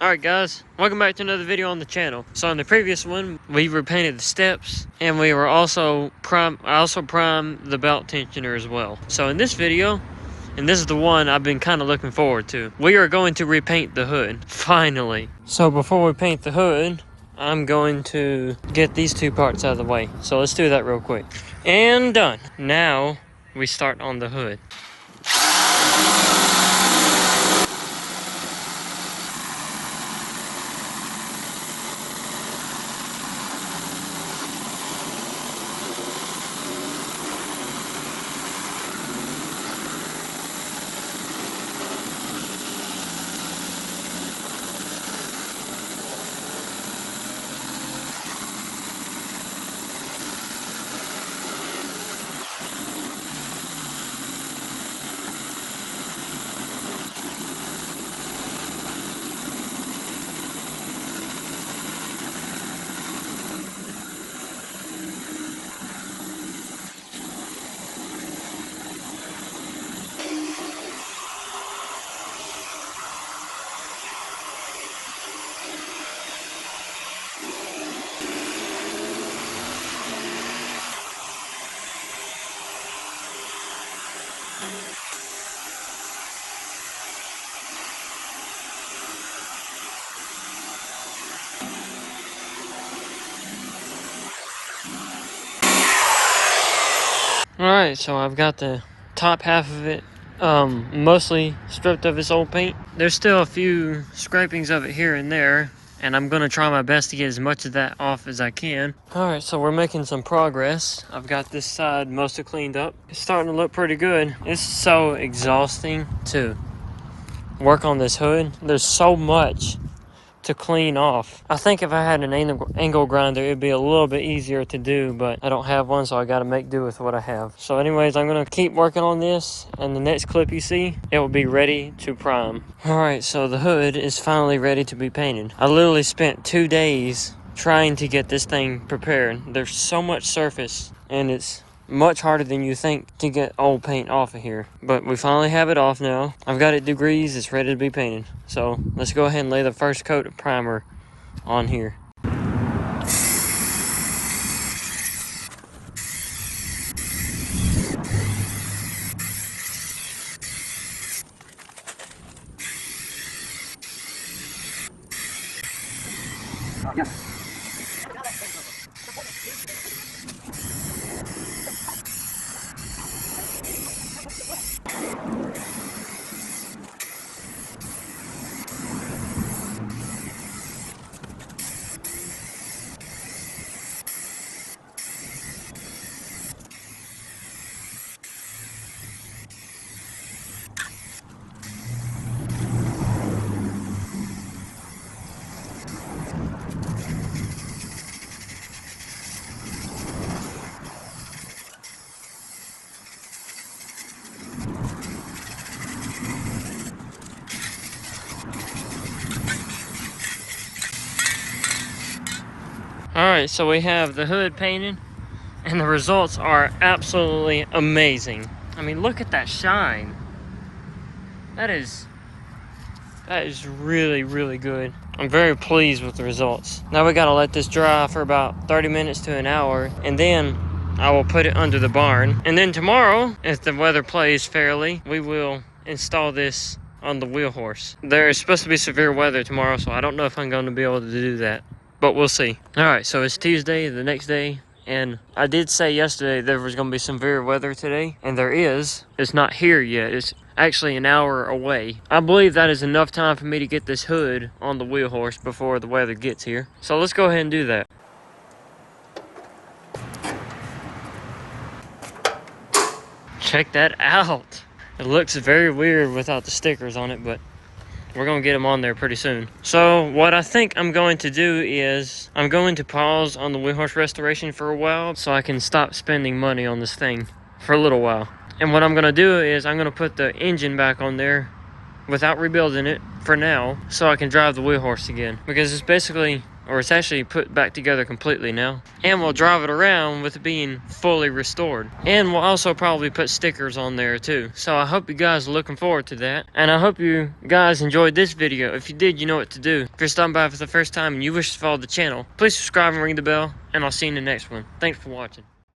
Alright guys, welcome back to another video on the channel. So in the previous one, we repainted the steps and we were also primed the belt tensioner as well. So in this video, and this is the one I've been kind of looking forward to, we are going to repaint the hood, finally. So before we paint the hood, I'm going to get these two parts out of the way. So let's do that real quick. And done. Now we start on the hood. Alright, so I've got the top half of it mostly stripped of its old paint. There's still a few scrapings of it here and there, and I'm going to try my best to get as much of that off as I can. Alright, so we're making some progress. I've got this side mostly cleaned up. It's starting to look pretty good. It's so exhausting to work on this hood. There's so much to clean off. I think if I had an angle grinder, it'd be a little bit easier to do, but I don't have one, so I gotta make do with what I have. So anyways, I'm gonna keep working on this, and the next clip you see, it will be ready to prime. Alright, so the hood is finally ready to be painted. I literally spent 2 days trying to get this thing prepared. There's so much surface, and it's much harder than you think to get old paint off of here, but we finally have it off now. I've got it degreased, it's ready to be painted. So let's go ahead and lay the first coat of primer on here. Alright, so we have the hood painted, and the results are absolutely amazing. I mean, look at that shine. That is really, really good. I'm very pleased with the results. Now we gotta let this dry for about 30 minutes to an hour, and then I will put it under the barn. And then tomorrow, if the weather plays fairly, we will install this on the wheel horse. There is supposed to be severe weather tomorrow, so I don't know if I'm going to be able to do that, but we'll see. Alright, so it's Tuesday, the next day, and I did say yesterday there was going to be some severe weather today, and there is. It's not here yet. It's actually an hour away. I believe that is enough time for me to get this hood on the wheel horse before the weather gets here. So let's go ahead and do that. Check that out. It looks very weird without the stickers on it, but we're going to get them on there pretty soon. So what I think I'm going to do is I'm going to pause on the wheel horse restoration for a while so I can stop spending money on this thing for a little while. And what I'm going to do is I'm going to put the engine back on there without rebuilding it for now so I can drive the wheel horse again, because it's basically or it's actually put back together completely now. And we'll drive it around with it being fully restored. And we'll also probably put stickers on there too. So I hope you guys are looking forward to that. And I hope you guys enjoyed this video. If you did, you know what to do. If you're stopping by for the first time and you wish to follow the channel, please subscribe and ring the bell. And I'll see you in the next one. Thanks for watching.